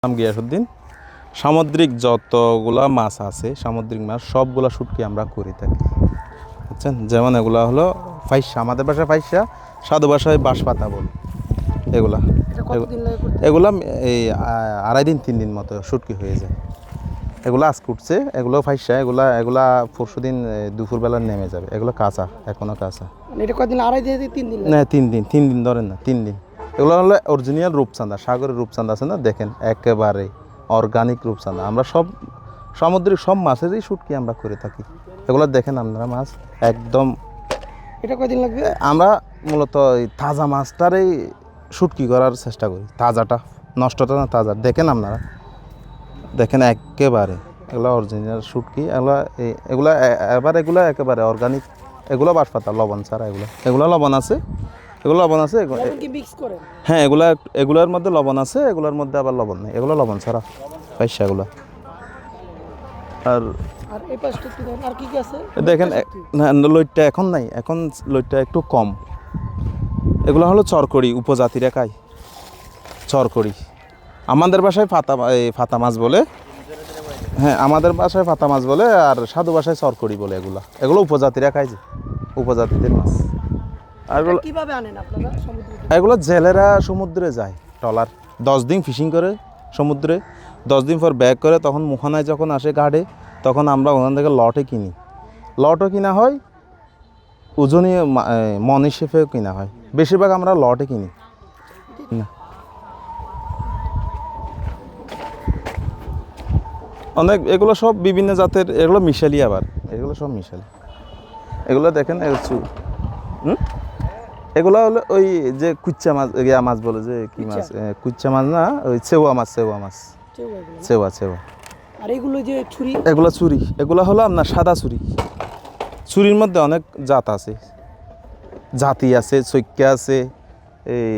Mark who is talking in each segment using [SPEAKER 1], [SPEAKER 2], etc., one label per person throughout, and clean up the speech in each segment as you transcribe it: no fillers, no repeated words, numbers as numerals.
[SPEAKER 1] নাম গিয়াসউদ্দিন। সামুদ্রিক যতগুলা মাছ আছে, সামুদ্রিক মাছ সবগুলা শুটকি আমরা করে থাকি, বুঝছেন। যেমন এগুলা হলো ফাইসা, আমাদের বাসায় ফাইসা, সাধু ভাষায় বাঁশপাতা বলে এগুলা। এগুলা এই 2.5 দিন 3 দিন মতো শুটকি হয়ে যায়। এগুলো আজকে উঠছে, এগুলো ফাইসা, এগুলা পরশুদিন দুপুরবেলা নেমে যাবে। এগুলো কাঁচা, এখনো কাঁচা।
[SPEAKER 2] এটা কয়দিন? 3 দিন?
[SPEAKER 1] না 3 দিন ধরেন না, 3 দিন। এগুলো হলো অরিজিনাল রূপচাঁদা, সাগরের রূপচাঁদা আছে না, দেখেন একেবারে অর্গানিক রূপচাঁদা। আমরা সব সামুদ্রিক সব মাছেরই শুটকি আমরা করে থাকি। এগুলো দেখেন আপনারা মাছ একদম।
[SPEAKER 2] এটা কয়দিন লাগবে?
[SPEAKER 1] আমরা মূলত এই তাজা মাছটারই শুটকি করার চেষ্টা করি, তাজাটা, নষ্টটা না, তাজা। দেখেন আপনারা, দেখেন একেবারে এগুলো অরিজিনাল শুটকি। এগুলো একেবারে অর্গানিক। এগুলো বাঁশপাতা, লবণ ছাড়া। এগুলো লবণ আছে, এগুলো লবণ আছে।
[SPEAKER 2] কি মিক্স করেন?
[SPEAKER 1] হ্যাঁ, এগুলোর মধ্যে লবণ আছে, এগুলোর মধ্যে আবার লবণ নেই। এগুলো লবণ ছাড়া পয়সা এগুলো। আর
[SPEAKER 2] এই পাশটা কি দেন? আর কি কি আছে
[SPEAKER 1] দেখেন, না লইটটা এখন নাই, এখন লইটটা একটু কম। এগুলো হলো চরকড়ি, উপজাতিরা খায় চরকড়ি। আমাদের বাসায় ফাতা মাছ বলে। হ্যাঁ, আমাদের বাসায় ফাতা মাছ বলে, আর সাধু ভাষায় চরকড়ি বলে। এগুলো উপজাতিরা খায়, যে উপজাতিদের মাছ। আর
[SPEAKER 2] কিভাবে আনেন আপনারা সমুদ্র থেকে?
[SPEAKER 1] এগুলো জেলেরা সমুদ্রে যায়, ট্রলার 10 দিন ফিশিং করে সমুদ্রে, 10 দিন পর ব্যাক করে, তখন মুখানায় যখন আসে ঘাটে, তখন আমরা ওখান থেকে লটে কিনি। লটও কিনা হয়, ওজনে মন হিসেবেও কিনা হয়। বেশিরভাগ আমরা লটে কিনি না। অনেক এগুলো সব বিভিন্ন জাতের, এগুলো মিশালি, আবার এগুলো সব মিশালি। এগুলো দেখেন এগুলো হলো ওই যে কুচ্চা মাছ, মাছ বলে যে কি মাছ, কুচ্চা মাছ না, ওই চেওয়া মাছ।
[SPEAKER 2] আর এগুলো যে ছুরি,
[SPEAKER 1] এগুলো চুরি। এগুলো হলো আপনার সাদা চুরি। চুরির মধ্যে অনেক জাত আছে, জাতি আছে, চৈক্যা আছে, এই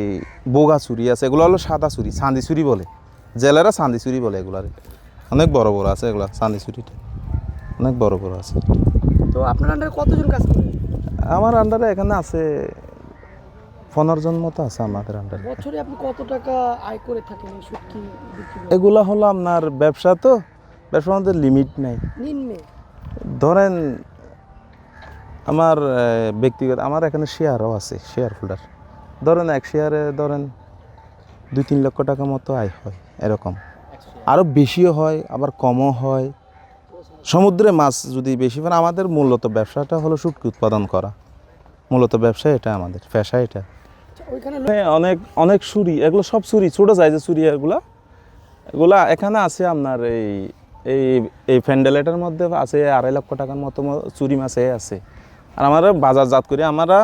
[SPEAKER 1] বোগা চুরি আছে। এগুলো হলো সাদা চুরি, চাঁদি চুরি বলে, জেলেরা চাঁদি চুরি বলে। এগুলার অনেক বড় বড় আছে, এগুলা চাঁদি চুরিটা অনেক বড় বড় আছে।
[SPEAKER 2] তো আপনার আন্ডারে কতজন কাজ করে?
[SPEAKER 1] আমার আন্ডারে এখানে আছে 15 জন মতো আছে আমাদের আন্ডারে।
[SPEAKER 2] বছরে আপনি কত টাকা আয় করে থাকেন এই শুটকি বিক্রি করে?
[SPEAKER 1] এগুলো হলো আপনার ব্যবসা, তো ব্যবসার মধ্যে লিমিট নেই।
[SPEAKER 2] নিম্নে
[SPEAKER 1] ধরেন আমার ব্যক্তিগত, আমার এখানে শেয়ারও আছে, শেয়ার হোল্ডার। ধরেন এক শেয়ারে ধরেন 2-3 লক্ষ টাকা মতো আয় হয়, এরকম। আরও বেশিও হয়, আবার কমও হয়। সমুদ্রে মাছ যদি বেশি পান, আমাদের মূলত ব্যবসাটা হলো শুটকি উৎপাদন করা, মূলত ব্যবসা এটা, আমাদের পেশা এটা। অনেক অনেক ছুরি, এগুলো সব ছুরি, ছোটো সাইজের ছুরি। এগুলা এখানে আছে আপনার এই এই এই ফ্যান্ডেলেটার মধ্যে আছে 2.5 লক্ষ টাকার মতো চুরি মাছ আছে। আর আমরা বাজারজাত করি, আমরা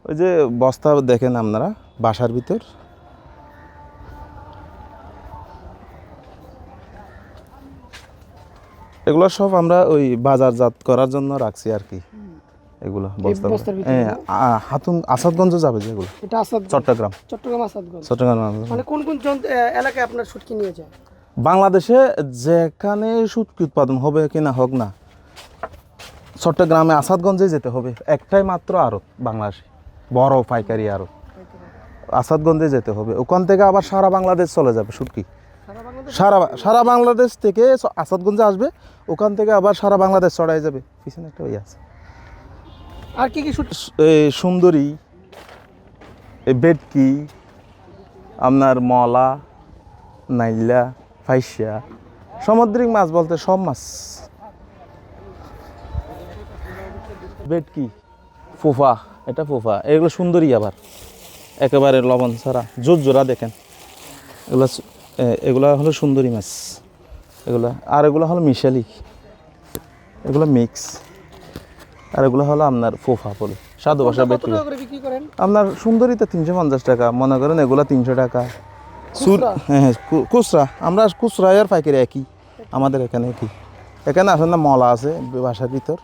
[SPEAKER 1] ওই যে বস্তা দেখেন আপনারা বাসার ভিতর, এগুলো সব আমরা ওই বাজারজাত করার জন্য রাখছি আর কি। এগুলো বস্তা, আসাদগঞ্জ যাবে যেগুলো।
[SPEAKER 2] এটা
[SPEAKER 1] চট্টগ্রাম
[SPEAKER 2] আসাদগঞ্জ।
[SPEAKER 1] মানে
[SPEAKER 2] কোন এলাকায় আপনার শুটকি নিয়ে যায়?
[SPEAKER 1] বাংলাদেশে যেখানে শুটকি উৎপাদন হবে কিনা হোক না, চট্টগ্রামে আসাদগঞ্জে যেতে হবে। একটাই মাত্র আড়ত বাংলাদেশে, বড় পাইকারি আড়ত, আসাদগঞ্জে যেতে হবে। ওখান থেকে আবার সারা বাংলাদেশ চলে যাবে শুটকি। সারা বাংলাদেশ থেকে আসাদগঞ্জে আসবে, ওখান থেকে আবার সারা বাংলাদেশ ছড়াই যাবে। পিছনে একটা ওই আছে।
[SPEAKER 2] আর কি কি
[SPEAKER 1] এই সুন্দরী, এই বেটকি, আপনার মলা, নাইলা, ফাইসা, সামুদ্রিক মাছ বলতে সব মাছ। বেটকি, ফোফা, এটা ফোফা। এগুলো সুন্দরী, আবার একেবারে লবণ ছাড়া, জোড়া দেখেন। এগুলা হলো সুন্দরী মাছ এগুলা। আর এগুলো হলো মিশালি, এগুলো মিক্স। আর এগুলো হলো আপনার ফোফা বলে, সাধু ভাষা। বেটকি আপনার সুন্দরীতে 350 টাকা মনে করেন, এগুলো 300 টাকা। হ্যাঁ, খুচরা। আমরা খুচরা আর পাইকারি একই, আমাদের এখানে একই। এখানে আসেন না, মলা আছে বাসার ভিতর।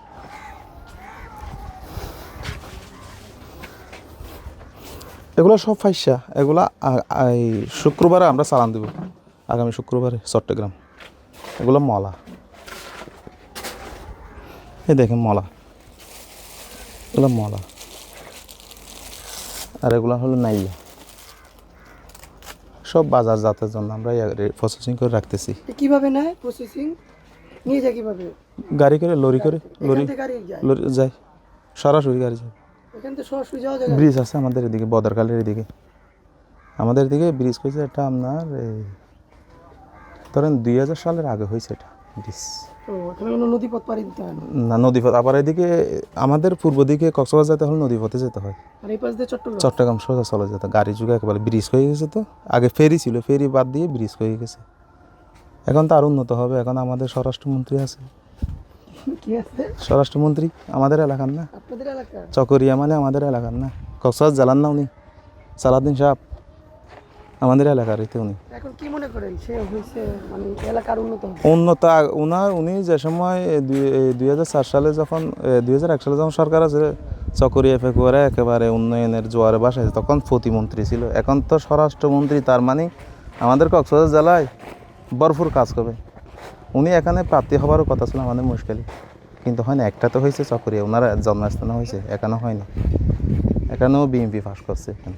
[SPEAKER 1] এগুলো সব ফাইসা। এগুলা এই শুক্রবারে আমরা চালান দেব, আগামী শুক্রবারে চট্টগ্রাম। এগুলো মলা, এই দেখেন মলা, এগুলো মলা। আর এগুলো হলো নাইলা। সব বাজারজাতের জন্য আমরা প্রসেসিং করে রাখতেছি।
[SPEAKER 2] কিভাবে নেয় প্রসেসিং নিয়ে যায় কিভাবে?
[SPEAKER 1] গাড়ি করে লরি করে লরি
[SPEAKER 2] এখান থেকে গাড়ি যায়?
[SPEAKER 1] লরি যায়, সরাসরি গাড়ি যায়।
[SPEAKER 2] এখান থেকে সরাসরি যাওয়া যায়?
[SPEAKER 1] ব্রিজ আছে আমাদের এদিকে, বদরকালের এদিকে আমাদের এদিকে ব্রিজ হয়েছে এটা আপনার ধরেন 2000 সালের আগে হয়েছে এটা ব্রিজ।
[SPEAKER 2] ও এখানে কোনো নদীপথ পাড়ি দিতে হয় না?
[SPEAKER 1] না, নদীপথ। আবার এদিকে আমাদের পূর্ব দিকে কক্সবাজার যেতে হলে নদীপথে যেতে হয়।
[SPEAKER 2] আর এই পাশ দিয়ে চট্টগ্রাম?
[SPEAKER 1] চট্টগ্রাম সোজা চলে যেত, গাড়ি যুগে একেবারে ব্রিজ হয়ে গেছে। তো আগে ফেরি ছিল, ফেরি বাদ দিয়ে ব্রিজ হয়ে গেছে। এখন তো আর উন্নত হবে। এখন আমাদের স্বরাষ্ট্রমন্ত্রী আছে।
[SPEAKER 2] কি আছে?
[SPEAKER 1] স্বরাষ্ট্রমন্ত্রী আমাদের এলাকার না,
[SPEAKER 2] আপনাদের এলাকা?
[SPEAKER 1] চকরিয়া মানে আমাদের এলাকার না, কক্সবাজার জেলার না উনি, সালাউদ্দিন সাহেব আমাদের এলাকার হইতে উনি।
[SPEAKER 2] এখন কি মনে করেন সে হয়েছে মানে এলাকার উন্নত হবে?
[SPEAKER 1] উন্নত উনি যে সময় 2004 সালে যখন 2001 সালে যখন সরকার আছে, চকরিয়া ফেকুয়ারে একেবারে উন্নয়নের জোয়ারে বাসায়, তখন প্রতিমন্ত্রী ছিল। এখন তো স্বরাষ্ট্রমন্ত্রী, তার মানে আমাদের কক্সবাজার জেলায় ভরপুর কাজ করবে। উনি এখানে প্রার্থী হবারও কথা ছিল আমাদের মুশকিল, কিন্তু হয় না। একটা তো হয়েছে চকরিয়া, ওনার জন্মস্থানে হয়েছে, এখানে হয়নি। এখানেও বিএনপি পাস করছে এখানে।